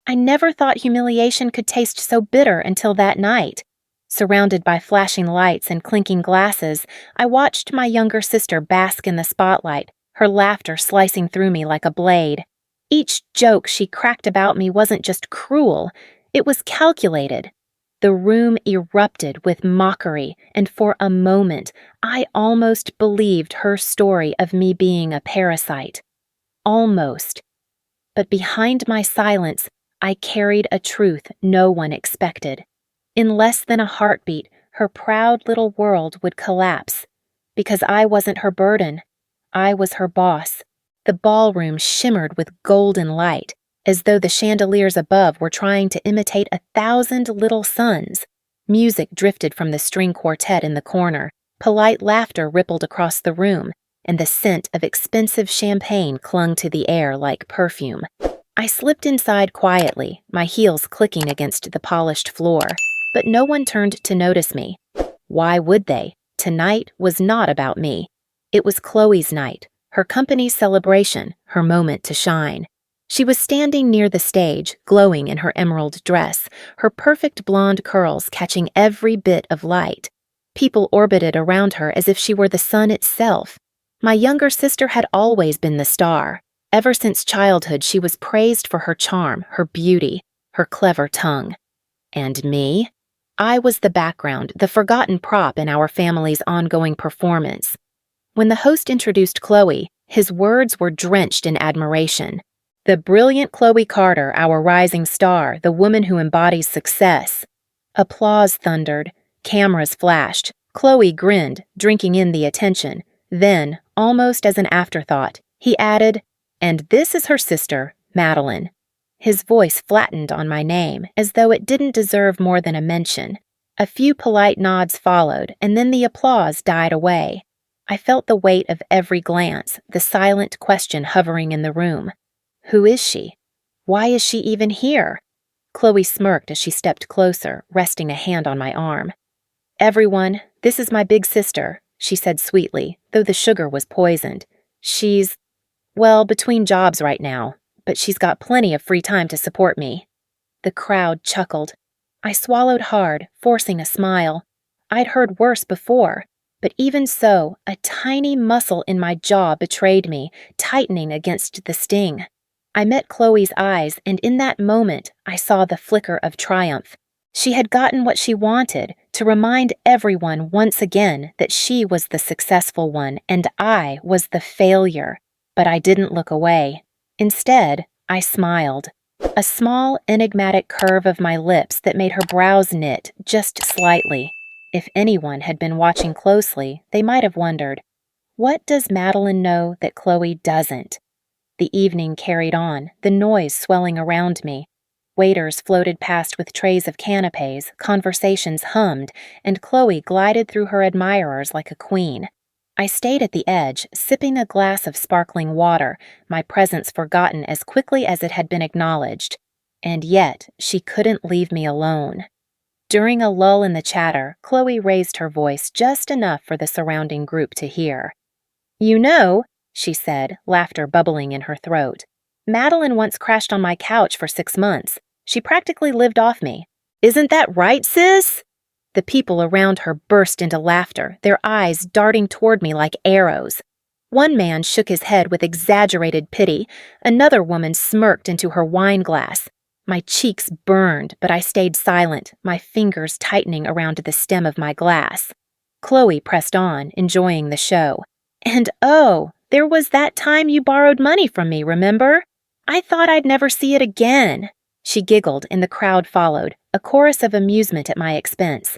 I never thought humiliation could taste so bitter until that night. Surrounded by flashing lights and clinking glasses, I watched my younger sister bask in the spotlight, her laughter slicing through me like a blade. Each joke she cracked about me wasn't just cruel, it was calculated. The room erupted with mockery, and for a moment, I almost believed her story of me being a parasite. Almost. But behind my silence, I carried a truth no one expected. In less than a heartbeat, her proud little world would collapse. Because I wasn't her burden. I was her boss. The ballroom shimmered with golden light, as though the chandeliers above were trying to imitate 1,000 little suns. Music drifted from the string quartet in the corner, polite laughter rippled across the room, and the scent of expensive champagne clung to the air like perfume. I slipped inside quietly, my heels clicking against the polished floor, but no one turned to notice me. Why would they? Tonight was not about me. It was Chloe's night, her company's celebration, her moment to shine. She was standing near the stage, glowing in her emerald dress, her perfect blonde curls catching every bit of light. People orbited around her as if she were the sun itself. My younger sister had always been the star. Ever since childhood, she was praised for her charm, her beauty, her clever tongue. And me? I was the background, the forgotten prop in our family's ongoing performance. When the host introduced Chloe, his words were drenched in admiration. The brilliant Chloe Carter, our rising star, the woman who embodies success. Applause thundered, cameras flashed, Chloe grinned, drinking in the attention. Then, almost as an afterthought, he added, "And this is her sister, Madeline." His voice flattened on my name, as though it didn't deserve more than a mention. A few polite nods followed, and then the applause died away. I felt the weight of every glance, the silent question hovering in the room. Who is she? Why is she even here? Chloe smirked as she stepped closer, resting a hand on my arm. "Everyone, this is my big sister," she said sweetly, though the sugar was poisoned. She's, well, between jobs right now, but she's got plenty of free time to support me." The crowd chuckled. I swallowed hard, forcing a smile. I'd heard worse before, but even so, a tiny muscle in my jaw betrayed me, tightening against the sting. I met Chloe's eyes, and in that moment, I saw the flicker of triumph. She had gotten what she wanted, to remind everyone once again that she was the successful one and I was the failure. But I didn't look away. Instead, I smiled. A small, enigmatic curve of my lips that made her brows knit just slightly. If anyone had been watching closely, they might have wondered, what does Madeline know that Chloe doesn't? The evening carried on, the noise swelling around me. Waiters floated past with trays of canapes, conversations hummed, and Chloe glided through her admirers like a queen. I stayed at the edge, sipping a glass of sparkling water, my presence forgotten as quickly as it had been acknowledged. And yet, she couldn't leave me alone. During a lull in the chatter, Chloe raised her voice just enough for the surrounding group to hear. "You know," she said, laughter bubbling in her throat, "Madeline once crashed on my couch for 6 months. She practically lived off me. Isn't that right, sis?" The people around her burst into laughter, their eyes darting toward me like arrows. One man shook his head with exaggerated pity. Another woman smirked into her wine glass. My cheeks burned, but I stayed silent, my fingers tightening around the stem of my glass. Chloe pressed on, enjoying the show. "And oh, there was that time you borrowed money from me, remember? I thought I'd never see it again." She giggled, and the crowd followed, a chorus of amusement at my expense.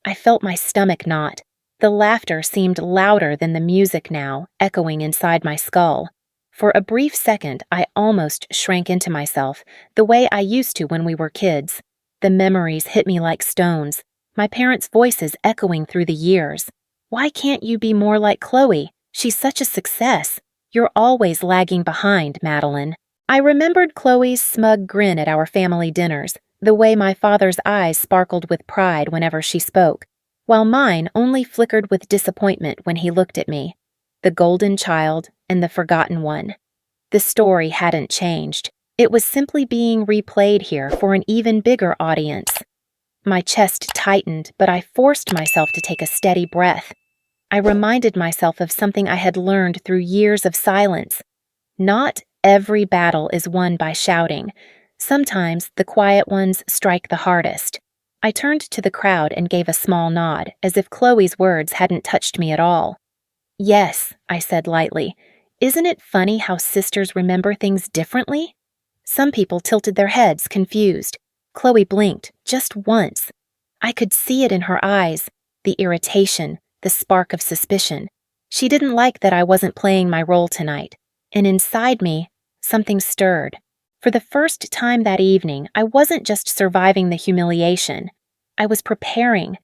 I felt my stomach knot. The laughter seemed louder than the music now, echoing inside my skull. For a brief second, I almost shrank into myself, the way I used to when we were kids. The memories hit me like stones, my parents' voices echoing through the years. "Why can't you be more like Chloe? She's such a success. You're always lagging behind, Madeline." I remembered Chloe's smug grin at our family dinners, the way my father's eyes sparkled with pride whenever she spoke, while mine only flickered with disappointment when he looked at me. The golden child and the forgotten one. The story hadn't changed. It was simply being replayed here for an even bigger audience. My chest tightened, but I forced myself to take a steady breath. I reminded myself of something I had learned through years of silence. Not every battle is won by shouting. Sometimes the quiet ones strike the hardest. I turned to the crowd and gave a small nod, as if Chloe's words hadn't touched me at all. "Yes," I said lightly. "Isn't it funny how sisters remember things differently?" Some people tilted their heads, confused. Chloe blinked, just once. I could see it in her eyes, the irritation, the spark of suspicion. She didn't like that I wasn't playing my role tonight. And inside me, something stirred. For the first time that evening, I wasn't just surviving the humiliation. I was preparing.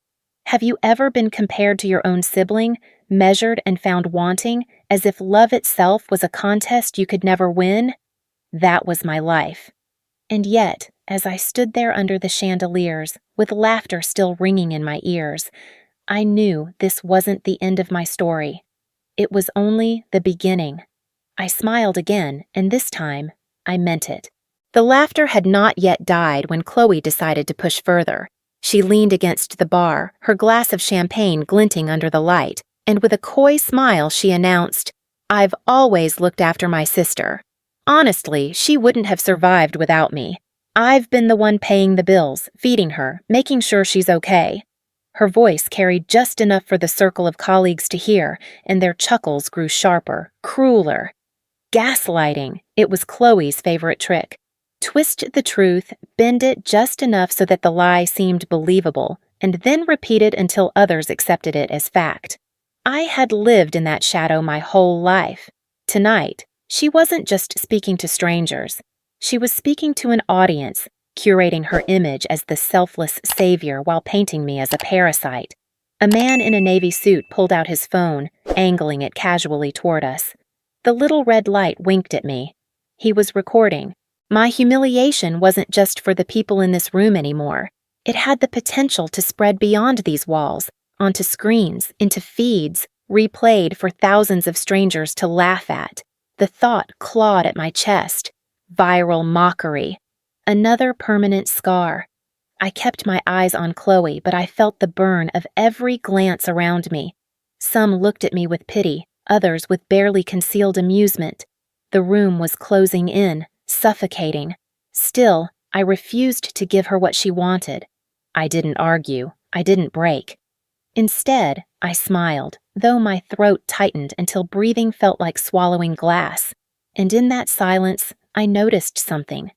Have you ever been compared to your own sibling, measured and found wanting, as if love itself was a contest you could never win? That was my life. And yet, as I stood there under the chandeliers, with laughter still ringing in my ears, I knew this wasn't the end of my story. It was only the beginning. I smiled again, and this time, I meant it. The laughter had not yet died when Chloe decided to push further. She leaned against the bar, her glass of champagne glinting under the light, and with a coy smile she announced, "I've always looked after my sister. Honestly, she wouldn't have survived without me. I've been the one paying the bills, feeding her, making sure she's okay." Her voice carried just enough for the circle of colleagues to hear, and their chuckles grew sharper, crueler. Gaslighting, it was Chloe's favorite trick. Twist the truth, bend it just enough so that the lie seemed believable, and then repeat it until others accepted it as fact. I had lived in that shadow my whole life. Tonight, she wasn't just speaking to strangers. She was speaking to an audience, curating her image as the selfless savior while painting me as a parasite. A man in a navy suit pulled out his phone, angling it casually toward us. The little red light winked at me. He was recording. My humiliation wasn't just for the people in this room anymore. It had the potential to spread beyond these walls, onto screens, into feeds, replayed for thousands of strangers to laugh at. The thought clawed at my chest. Viral mockery. Another permanent scar. I kept my eyes on Chloe, but I felt the burn of every glance around me. Some looked at me with pity, others with barely concealed amusement. The room was closing in, suffocating. Still, I refused to give her what she wanted. I didn't argue. I didn't break. Instead, I smiled, though my throat tightened until breathing felt like swallowing glass. And in that silence, I noticed something.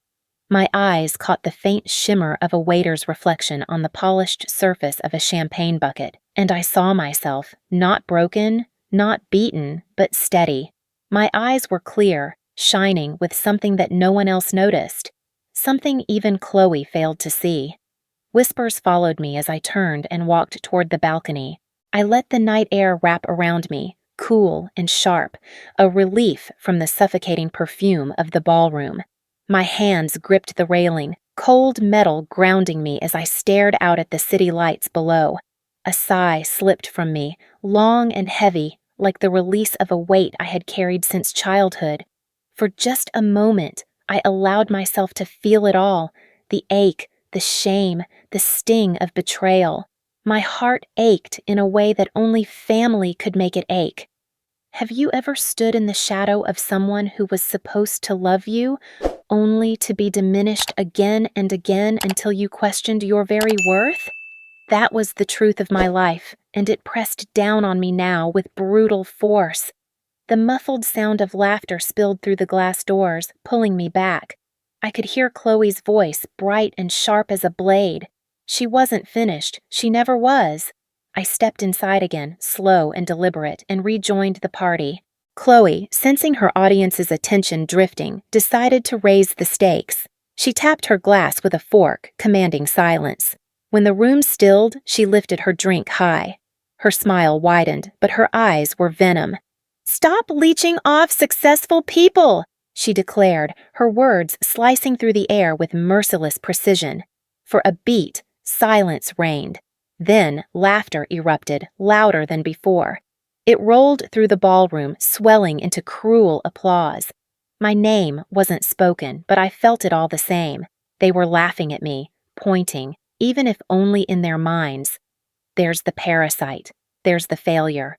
My eyes caught the faint shimmer of a waiter's reflection on the polished surface of a champagne bucket, and I saw myself, not broken, not beaten, but steady. My eyes were clear, shining with something that no one else noticed, something even Chloe failed to see. Whispers followed me as I turned and walked toward the balcony. I let the night air wrap around me, cool and sharp, a relief from the suffocating perfume of the ballroom. My hands gripped the railing, cold metal grounding me as I stared out at the city lights below. A sigh slipped from me, long and heavy, like the release of a weight I had carried since childhood. For just a moment, I allowed myself to feel it all, the ache, the shame, the sting of betrayal. My heart ached in a way that only family could make it ache. Have you ever stood in the shadow of someone who was supposed to love you, only to be diminished again and again until you questioned your very worth? That was the truth of my life, and it pressed down on me now with brutal force. The muffled sound of laughter spilled through the glass doors, pulling me back. I could hear Chloe's voice, bright and sharp as a blade. She wasn't finished. She never was. I stepped inside again, slow and deliberate, and rejoined the party. Chloe, sensing her audience's attention drifting, decided to raise the stakes. She tapped her glass with a fork, commanding silence. When the room stilled, she lifted her drink high. Her smile widened, but her eyes were venom. "Stop leeching off successful people!" she declared, her words slicing through the air with merciless precision. For a beat, silence reigned. Then laughter erupted, louder than before. It rolled through the ballroom, swelling into cruel applause. My name wasn't spoken, but I felt it all the same. They were laughing at me, pointing, even if only in their minds. There's the parasite. There's the failure.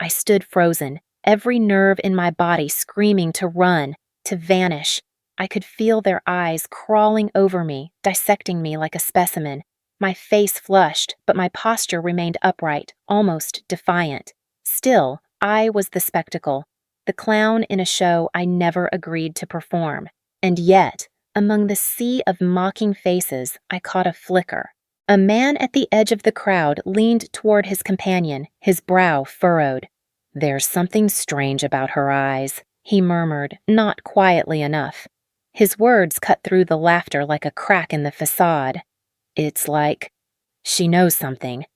I stood frozen, every nerve in my body screaming to run, to vanish. I could feel their eyes crawling over me, dissecting me like a specimen. My face flushed, but my posture remained upright, almost defiant. Still, I was the spectacle, the clown in a show I never agreed to perform. And yet, among the sea of mocking faces, I caught a flicker. A man at the edge of the crowd leaned toward his companion, his brow furrowed. "There's something strange about her eyes," he murmured, not quietly enough. His words cut through the laughter like a crack in the facade. "It's like she knows something."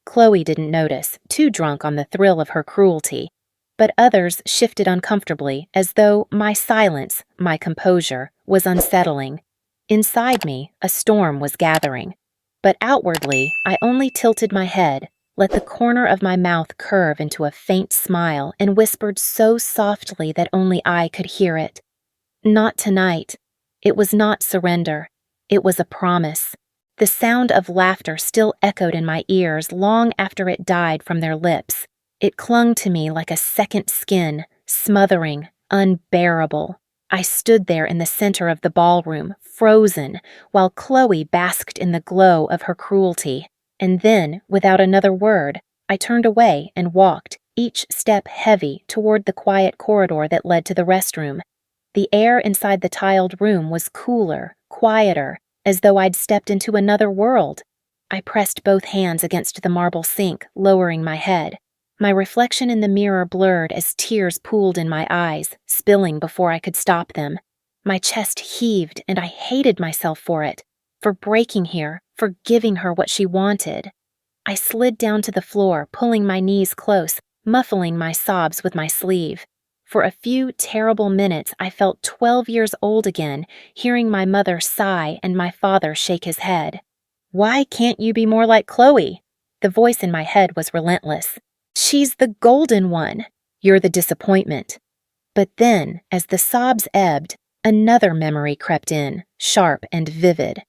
Chloe didn't notice, too drunk on the thrill of her cruelty, but others shifted uncomfortably as though my silence, my composure, was unsettling. Inside me, a storm was gathering. But outwardly, I only tilted my head, let the corner of my mouth curve into a faint smile, and whispered so softly that only I could hear it. Not tonight. It was not surrender. It was a promise. The sound of laughter still echoed in my ears long after it died from their lips. It clung to me like a second skin, smothering, unbearable. I stood there in the center of the ballroom, frozen, while Chloe basked in the glow of her cruelty. And then, without another word, I turned away and walked, each step heavy, toward the quiet corridor that led to the restroom. The air inside the tiled room was cooler, quieter, as though I'd stepped into another world. I pressed both hands against the marble sink, lowering my head. My reflection in the mirror blurred as tears pooled in my eyes, spilling before I could stop them. My chest heaved, and I hated myself for it, for breaking here, for giving her what she wanted. I slid down to the floor, pulling my knees close, muffling my sobs with my sleeve. For a few terrible minutes, I felt 12 years old again, hearing my mother sigh and my father shake his head. "Why can't you be more like Chloe?" The voice in my head was relentless. "She's the golden one. You're the disappointment." But then, as the sobs ebbed, another memory crept in, sharp and vivid.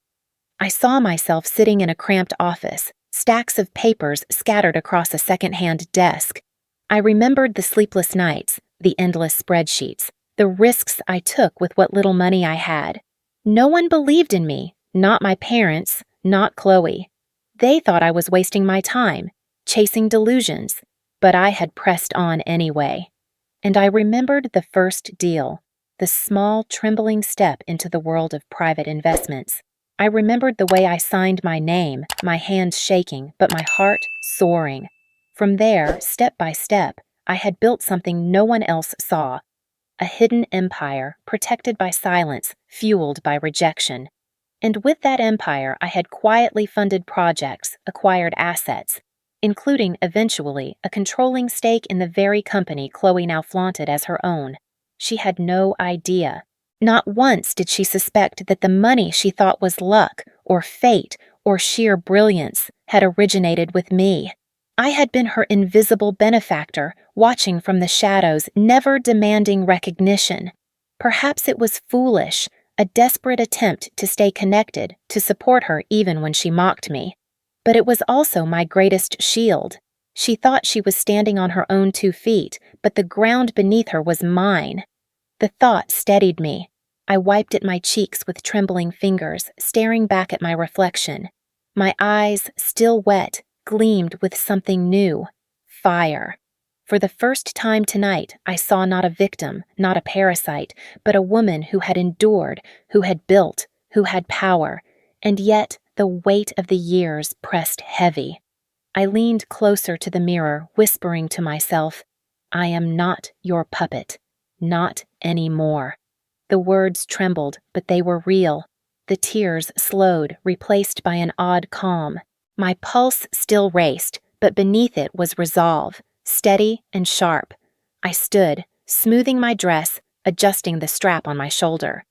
I saw myself sitting in a cramped office, stacks of papers scattered across a second-hand desk. I remembered the sleepless nights, the endless spreadsheets, the risks I took with what little money I had. No one believed in me, not my parents, not Chloe. They thought I was wasting my time, chasing delusions, but I had pressed on anyway. And I remembered the first deal, the small, trembling step into the world of private investments. I remembered the way I signed my name, my hands shaking, but my heart soaring. From there, step by step, I had built something no one else saw. A hidden empire, protected by silence, fueled by rejection. And with that empire, I had quietly funded projects, acquired assets, including, eventually, a controlling stake in the very company Chloe now flaunted as her own. She had no idea. Not once did she suspect that the money she thought was luck, or fate, or sheer brilliance had originated with me. I had been her invisible benefactor, watching from the shadows, never demanding recognition. Perhaps it was foolish, a desperate attempt to stay connected, to support her even when she mocked me. But it was also my greatest shield. She thought she was standing on her own 2 feet, but the ground beneath her was mine. The thought steadied me. I wiped at my cheeks with trembling fingers, staring back at my reflection. My eyes, still wet, gleamed with something new. Fire. For the first time tonight, I saw not a victim, not a parasite, but a woman who had endured, who had built, who had power, and yet the weight of the years pressed heavy. I leaned closer to the mirror, whispering to myself, "I am not your puppet. Not anymore." The words trembled, but they were real. The tears slowed, replaced by an odd calm. My pulse still raced, but beneath it was resolve, steady and sharp. I stood, smoothing my dress, adjusting the strap on my shoulder.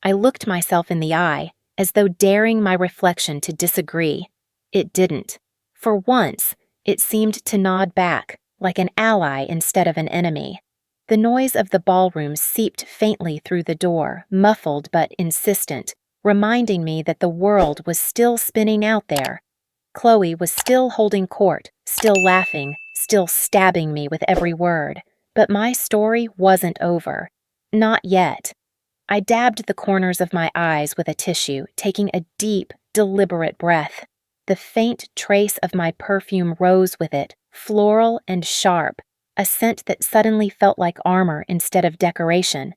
I looked myself in the eye, as though daring my reflection to disagree. It didn't. For once, it seemed to nod back, like an ally instead of an enemy. The noise of the ballroom seeped faintly through the door, muffled but insistent, reminding me that the world was still spinning out there. Chloe was still holding court, still laughing, still stabbing me with every word. But my story wasn't over. Not yet. I dabbed the corners of my eyes with a tissue, taking a deep, deliberate breath. The faint trace of my perfume rose with it, floral and sharp, a scent that suddenly felt like armor instead of decoration.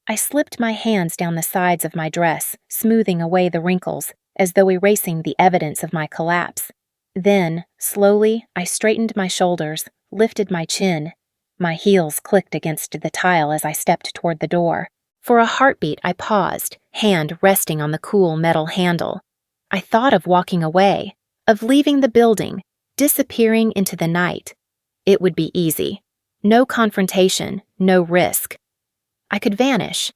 I slipped my hands down the sides of my dress, smoothing away the wrinkles, as though erasing the evidence of my collapse. Then, slowly, I straightened my shoulders, lifted my chin. My heels clicked against the tile as I stepped toward the door. For a heartbeat, I paused, hand resting on the cool metal handle. I thought of walking away, of leaving the building, disappearing into the night. It would be easy. No confrontation, no risk. I could vanish.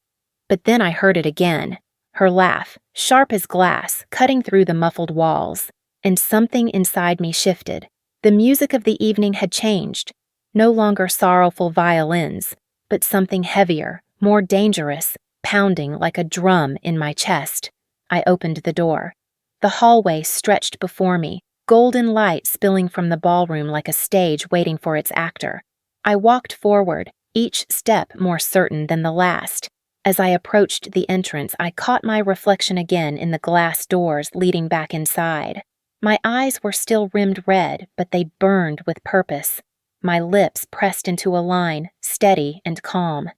But then I heard it again, her laugh, sharp as glass, cutting through the muffled walls. And something inside me shifted. The music of the evening had changed. No longer sorrowful violins, but something heavier, more dangerous, pounding like a drum in my chest. I opened the door. The hallway stretched before me, golden light spilling from the ballroom like a stage waiting for its actor. I walked forward, each step more certain than the last. As I approached the entrance, I caught my reflection again in the glass doors leading back inside. My eyes were still rimmed red, but they burned with purpose. My lips pressed into a line, steady and calm.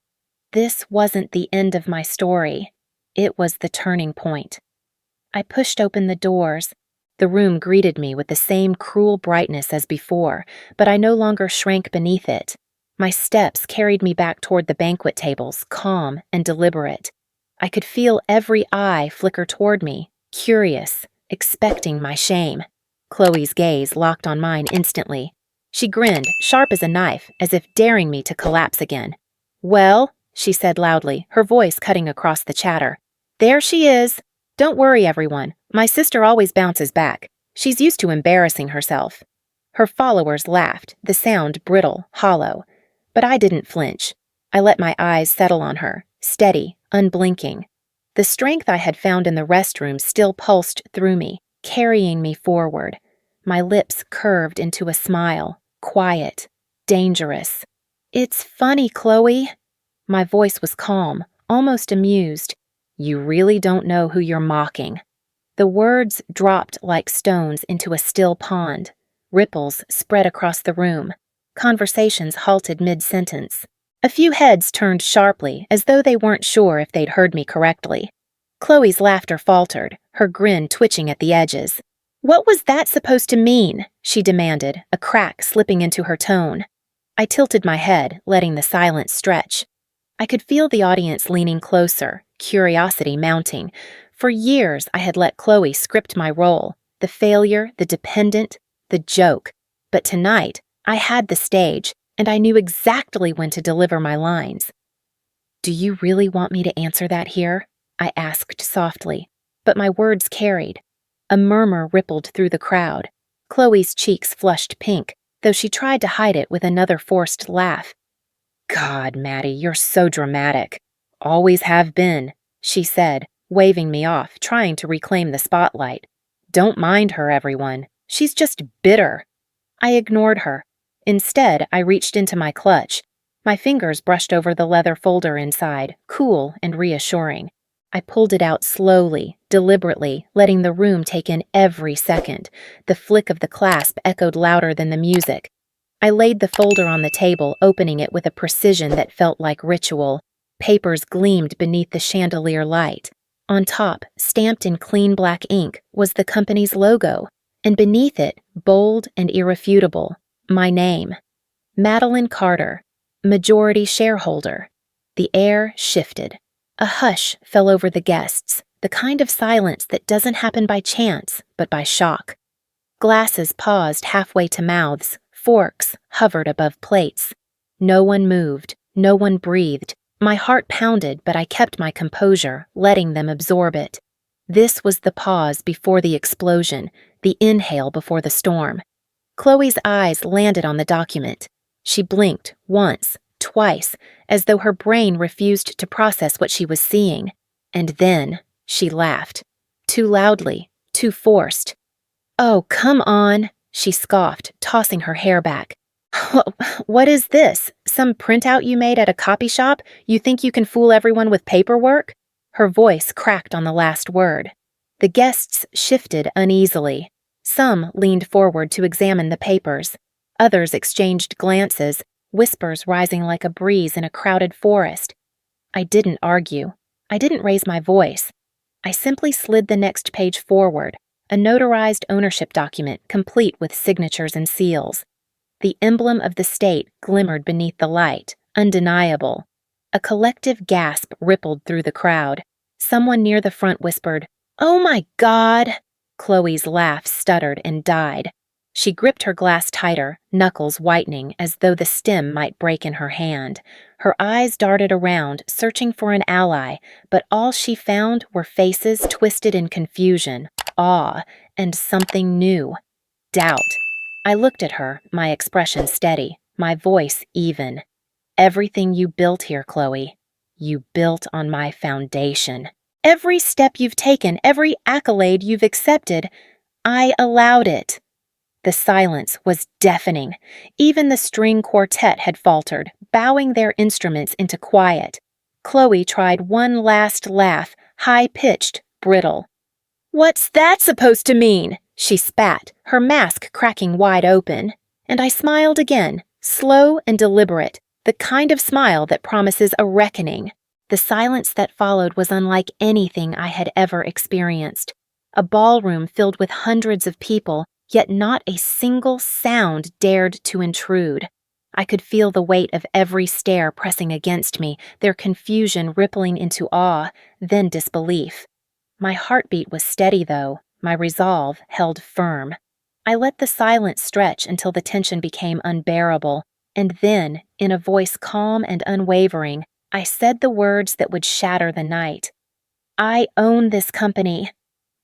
This wasn't the end of my story. It was the turning point. I pushed open the doors. The room greeted me with the same cruel brightness as before, but I no longer shrank beneath it. My steps carried me back toward the banquet tables, calm and deliberate. I could feel every eye flicker toward me, curious, expecting my shame. Chloe's gaze locked on mine instantly. She grinned, sharp as a knife, as if daring me to collapse again. "Well," she said loudly, her voice cutting across the chatter. "There she is. Don't worry, everyone. My sister always bounces back. She's used to embarrassing herself." Her followers laughed, the sound brittle, hollow. But I didn't flinch. I let my eyes settle on her, steady, unblinking. The strength I had found in the restroom still pulsed through me, carrying me forward. My lips curved into a smile, quiet, dangerous. "It's funny, Chloe." My voice was calm, almost amused. "You really don't know who you're mocking." The words dropped like stones into a still pond. Ripples spread across the room. Conversations halted mid-sentence. A few heads turned sharply, as though they weren't sure if they'd heard me correctly. Chloe's laughter faltered, her grin twitching at the edges. "What was that supposed to mean?" she demanded, a crack slipping into her tone. I tilted my head, letting the silence stretch. I could feel the audience leaning closer, curiosity mounting. For years, I had let Chloe script my role, the failure, the dependent, the joke. But tonight, I had the stage, and I knew exactly when to deliver my lines. "Do you really want me to answer that here?" I asked softly, but my words carried. A murmur rippled through the crowd. Chloe's cheeks flushed pink, though she tried to hide it with another forced laugh. "God, Maddie, you're so dramatic. Always have been," she said, waving me off, trying to reclaim the spotlight. "Don't mind her, everyone. She's just bitter." I ignored her. Instead, I reached into my clutch. My fingers brushed over the leather folder inside, cool and reassuring. I pulled it out slowly, deliberately, letting the room take in every second. The flick of the clasp echoed louder than the music. I laid the folder on the table, opening it with a precision that felt like ritual. Papers gleamed beneath the chandelier light. On top, stamped in clean black ink, was the company's logo, and beneath it, bold and irrefutable, my name. Madeline Carter, majority shareholder. The air shifted. A hush fell over the guests, the kind of silence that doesn't happen by chance, but by shock. Glasses paused halfway to mouths, forks hovered above plates. No one moved, no one breathed. My heart pounded, but I kept my composure, letting them absorb it. This was the pause before the explosion, the inhale before the storm. Chloe's eyes landed on the document. She blinked once, twice, as though her brain refused to process what she was seeing. And then she laughed. Too loudly, too forced. "Oh, come on," she scoffed, tossing her hair back. "What is this? Some printout you made at a copy shop? You think you can fool everyone with paperwork?" Her voice cracked on the last word. The guests shifted uneasily. Some leaned forward to examine the papers. Others exchanged glances, whispers rising like a breeze in a crowded forest. I didn't argue. I didn't raise my voice. I simply slid the next page forward, a notarized ownership document complete with signatures and seals. The emblem of the state glimmered beneath the light, undeniable. A collective gasp rippled through the crowd. Someone near the front whispered, "Oh my God!" Chloe's laugh stuttered and died. She gripped her glass tighter, knuckles whitening as though the stem might break in her hand. Her eyes darted around, searching for an ally, but all she found were faces twisted in confusion, awe, and something new. Doubt. I looked at her, my expression steady, my voice even. "Everything you built here, Chloe, you built on my foundation. Every step you've taken, every accolade you've accepted, I allowed it." The silence was deafening. Even the string quartet had faltered, bowing their instruments into quiet. Chloe tried one last laugh, high-pitched, brittle. "What's that supposed to mean?" she spat, her mask cracking wide open. And I smiled again, slow and deliberate, the kind of smile that promises a reckoning. The silence that followed was unlike anything I had ever experienced. A ballroom filled with hundreds of people, yet not a single sound dared to intrude. I could feel the weight of every stare pressing against me, their confusion rippling into awe, then disbelief. My heartbeat was steady, though, my resolve held firm. I let the silence stretch until the tension became unbearable, and then, in a voice calm and unwavering, I said the words that would shatter the night. "I own this company."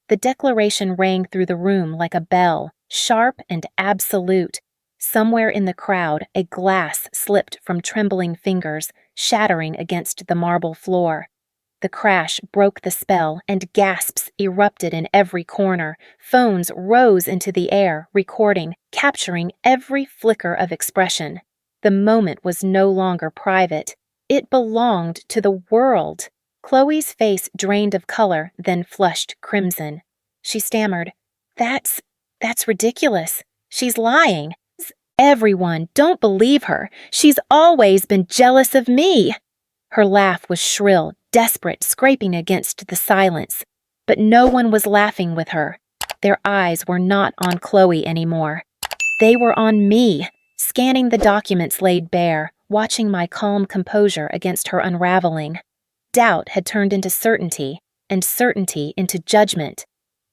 The declaration rang through the room like a bell, sharp and absolute. Somewhere in the crowd, a glass slipped from trembling fingers, shattering against the marble floor. The crash broke the spell, and gasps erupted in every corner. Phones rose into the air, recording, capturing every flicker of expression. The moment was no longer private. It belonged to the world. Chloe's face drained of color, then flushed crimson. She stammered, That's ridiculous. She's lying. Everyone, don't believe her. She's always been jealous of me." Her laugh was shrill, desperate, scraping against the silence. But no one was laughing with her. Their eyes were not on Chloe anymore. They were on me, scanning the documents laid bare, watching my calm composure against her unraveling. Doubt had turned into certainty, and certainty into judgment.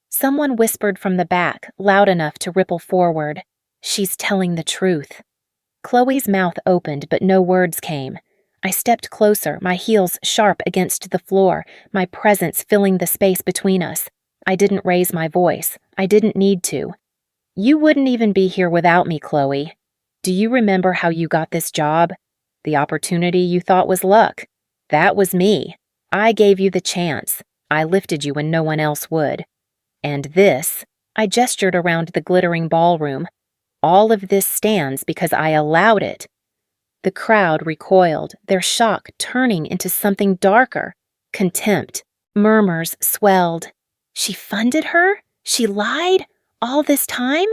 Someone whispered from the back, loud enough to ripple forward, "She's telling the truth." Chloe's mouth opened, but no words came. I stepped closer, my heels sharp against the floor, my presence filling the space between us. I didn't raise my voice. I didn't need to. "You wouldn't even be here without me, Chloe. Do you remember how you got this job? The opportunity you thought was luck. That was me. I gave you the chance. I lifted you when no one else would. And this," I gestured around the glittering ballroom, "all of this stands because I allowed it." The crowd recoiled, their shock turning into something darker. Contempt. Murmurs swelled. She funded her? She lied? All this time?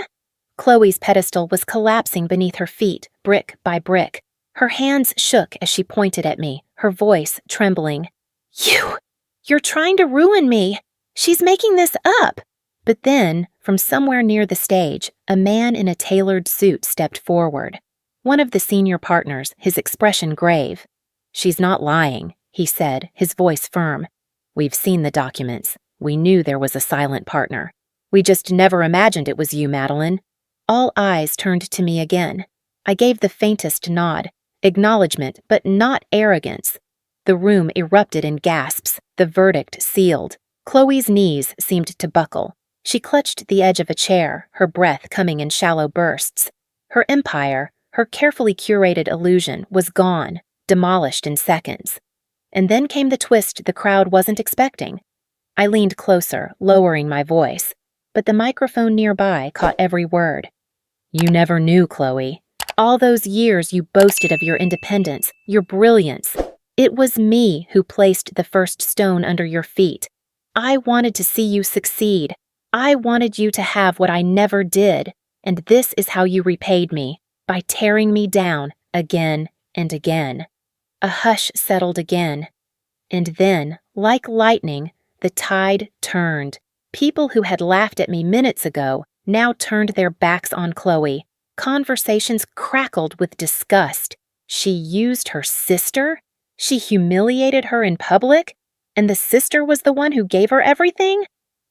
Chloe's pedestal was collapsing beneath her feet, brick by brick. Her hands shook as she pointed at me, her voice trembling. You're trying to ruin me. She's making this up." But then, from somewhere near the stage, a man in a tailored suit stepped forward. One of the senior partners, his expression grave. "She's not lying," he said, his voice firm. "We've seen the documents. We knew there was a silent partner. We just never imagined it was you, Madeline." All eyes turned to me again. I gave the faintest nod, acknowledgement, but not arrogance. The room erupted in gasps, the verdict sealed. Chloe's knees seemed to buckle. She clutched the edge of a chair, her breath coming in shallow bursts. Her empire, Her carefully curated illusion was gone, demolished in seconds. And then came the twist the crowd wasn't expecting. I leaned closer, lowering my voice, but the microphone nearby caught every word. You never knew, Chloe. All those years you boasted of your independence, your brilliance. It was me who placed the first stone under your feet. I wanted to see you succeed. I wanted you to have what I never did, and this is how you repaid me, by tearing me down again and again. A hush settled again. And then, like lightning, the tide turned. People who had laughed at me minutes ago now turned their backs on Chloe. Conversations crackled with disgust. She used her sister? She humiliated her in public? And the sister was the one who gave her everything?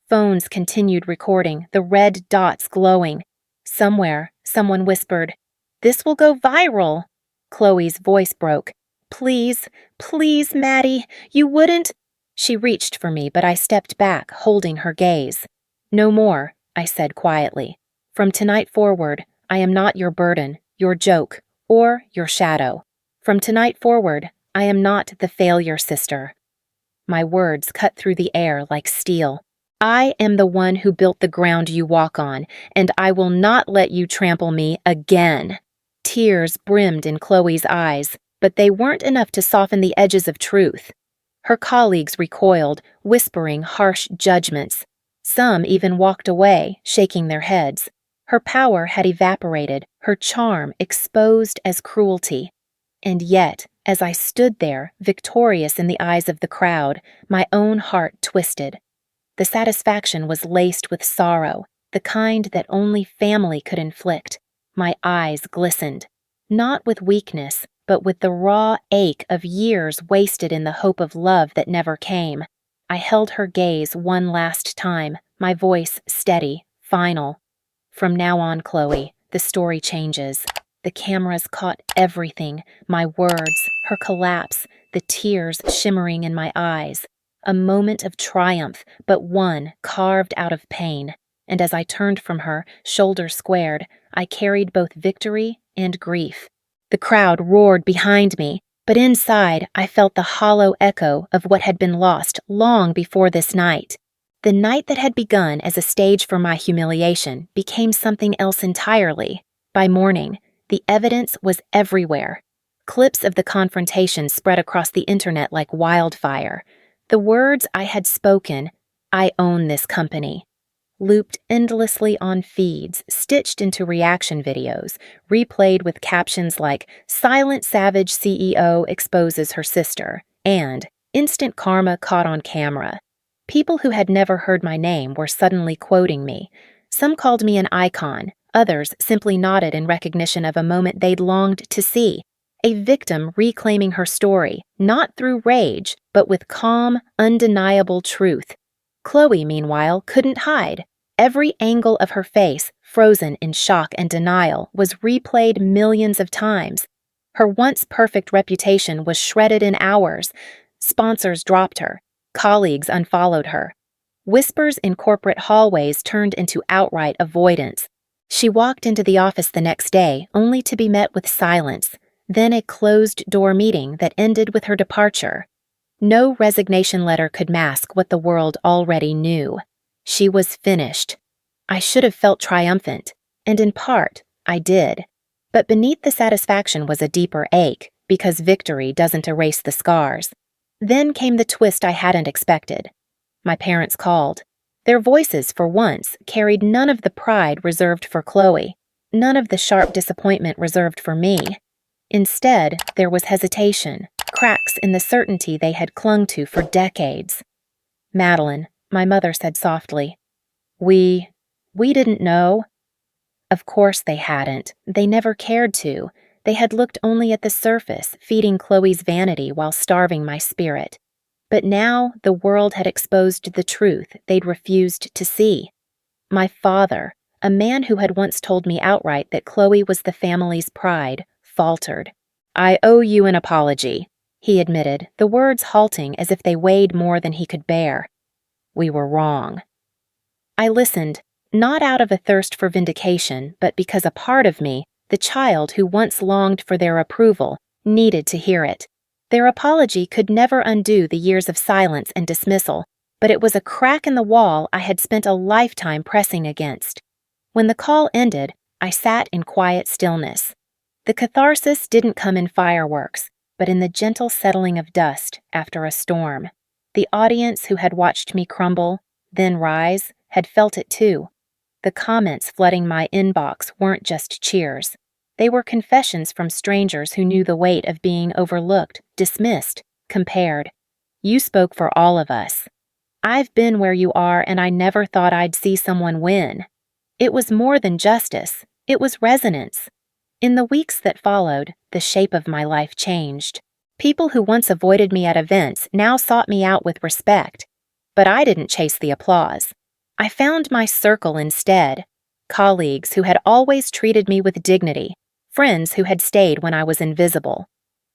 Phones continued recording, the red dots glowing. Somewhere, someone whispered, "This will go viral." Chloe's voice broke. "Please, please, Maddie, you wouldn't—" She reached for me, but I stepped back, holding her gaze. "No more," I said quietly. "From tonight forward, I am not your burden, your joke, or your shadow. From tonight forward, I am not the failure sister." My words cut through the air like steel. I am the one who built the ground you walk on, and I will not let you trample me again. Tears brimmed in Chloe's eyes, but they weren't enough to soften the edges of truth. Her colleagues recoiled, whispering harsh judgments. Some even walked away, shaking their heads. Her power had evaporated, her charm exposed as cruelty. And yet, as I stood there, victorious in the eyes of the crowd, my own heart twisted. The satisfaction was laced with sorrow, the kind that only family could inflict. My eyes glistened, not with weakness, but with the raw ache of years wasted in the hope of love that never came. I held her gaze one last time, my voice steady, final. "From now on, Chloe, the story changes. The cameras caught everything, my words, her collapse, the tears shimmering in my eyes. A moment of triumph, but one carved out of pain. And as I turned from her, shoulders squared, I carried both victory and grief. The crowd roared behind me, but inside I felt the hollow echo of what had been lost long before this night. The night that had begun as a stage for my humiliation became something else entirely. By morning, the evidence was everywhere. Clips of the confrontation spread across the internet like wildfire. The words I had spoken, "I own this company," looped endlessly on feeds, stitched into reaction videos, replayed with captions like "Silent Savage CEO exposes her sister" and "Instant karma caught on camera." People who had never heard my name were suddenly quoting me. Some called me an icon, others simply nodded in recognition of a moment they'd longed to see. A victim reclaiming her story, not through rage, but with calm, undeniable truth. Chloe, meanwhile, couldn't hide. Every angle of her face, frozen in shock and denial, was replayed millions of times. Her once perfect reputation was shredded in hours. Sponsors dropped her. Colleagues unfollowed her. Whispers in corporate hallways turned into outright avoidance. She walked into the office the next day, only to be met with silence, then a closed-door meeting that ended with her departure. No resignation letter could mask what the world already knew. She was finished. I should have felt triumphant, and in part, I did. But beneath the satisfaction was a deeper ache, because victory doesn't erase the scars. Then came the twist I hadn't expected. My parents called. Their voices, for once, carried none of the pride reserved for Chloe, none of the sharp disappointment reserved for me. Instead, there was hesitation, cracks in the certainty they had clung to for decades. "Madeline," my mother said softly, We didn't know." Of course they hadn't. They never cared to. They had looked only at the surface, feeding Chloe's vanity while starving my spirit. But now the world had exposed the truth they'd refused to see. My father, a man who had once told me outright that Chloe was the family's pride, faltered. "I owe you an apology," he admitted, the words halting as if they weighed more than he could bear. "We were wrong." I listened, not out of a thirst for vindication, but because a part of me, The child who once longed for their approval needed to hear it. Their apology could never undo the years of silence and dismissal, but it was a crack in the wall I had spent a lifetime pressing against. When the call ended, I sat in quiet stillness. The catharsis didn't come in fireworks, but in the gentle settling of dust after a storm. The audience who had watched me crumble, then rise, had felt it too. The comments flooding my inbox weren't just cheers. They were confessions from strangers who knew the weight of being overlooked, dismissed, compared. You spoke for all of us. I've been where you are, and I never thought I'd see someone win. It was more than justice. It was resonance. In the weeks that followed, the shape of my life changed. People who once avoided me at events now sought me out with respect. But I didn't chase the applause. I found my circle instead. Colleagues who had always treated me with dignity. Friends who had stayed when I was invisible.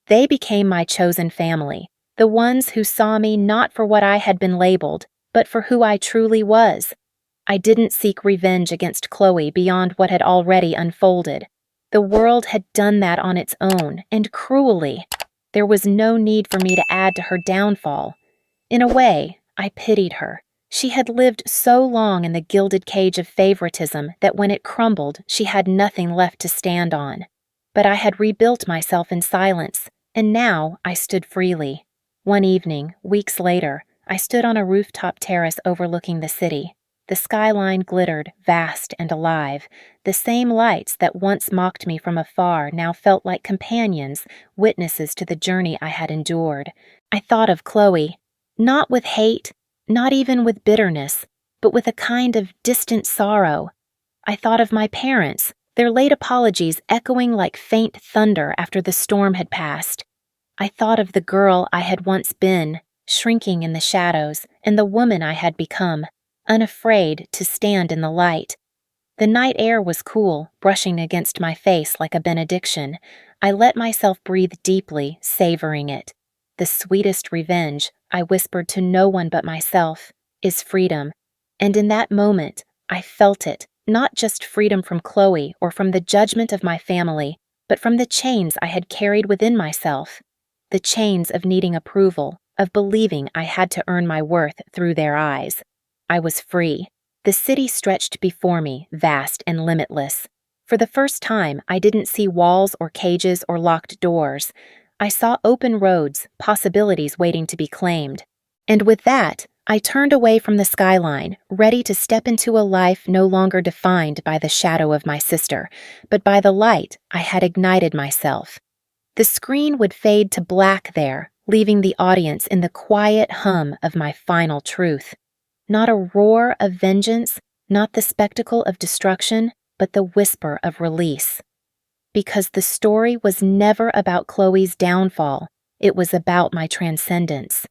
They became my chosen family, the ones who saw me not for what I had been labeled, but for who I truly was. I didn't seek revenge against Chloe beyond what had already unfolded. The world had done that on its own, and cruelly. There was no need for me to add to her downfall. In a way, I pitied her. She had lived so long in the gilded cage of favoritism that when it crumbled, she had nothing left to stand on. But I had rebuilt myself in silence, and now I stood freely. One evening, weeks later, I stood on a rooftop terrace overlooking the city. The skyline glittered, vast and alive. The same lights that once mocked me from afar now felt like companions, witnesses to the journey I had endured. I thought of Chloe, not with hate, not even with bitterness, but with a kind of distant sorrow. I thought of my parents, their late apologies echoing like faint thunder after the storm had passed. I thought of the girl I had once been, shrinking in the shadows, and the woman I had become, unafraid to stand in the light. The night air was cool, brushing against my face like a benediction. I let myself breathe deeply, savoring it. The sweetest revenge, I whispered to no one but myself, is freedom. And in that moment, I felt it, not just freedom from Chloe or from the judgment of my family, but from the chains I had carried within myself. The chains of needing approval, of believing I had to earn my worth through their eyes. I was free. The city stretched before me, vast and limitless. For the first time, I didn't see walls or cages or locked doors. I saw open roads, possibilities waiting to be claimed. And with that, I turned away from the skyline, ready to step into a life no longer defined by the shadow of my sister, but by the light I had ignited myself. The screen would fade to black there, leaving the audience in the quiet hum of my final truth. Not a roar of vengeance, not the spectacle of destruction, but the whisper of release. Because the story was never about Chloe's downfall, it was about my transcendence.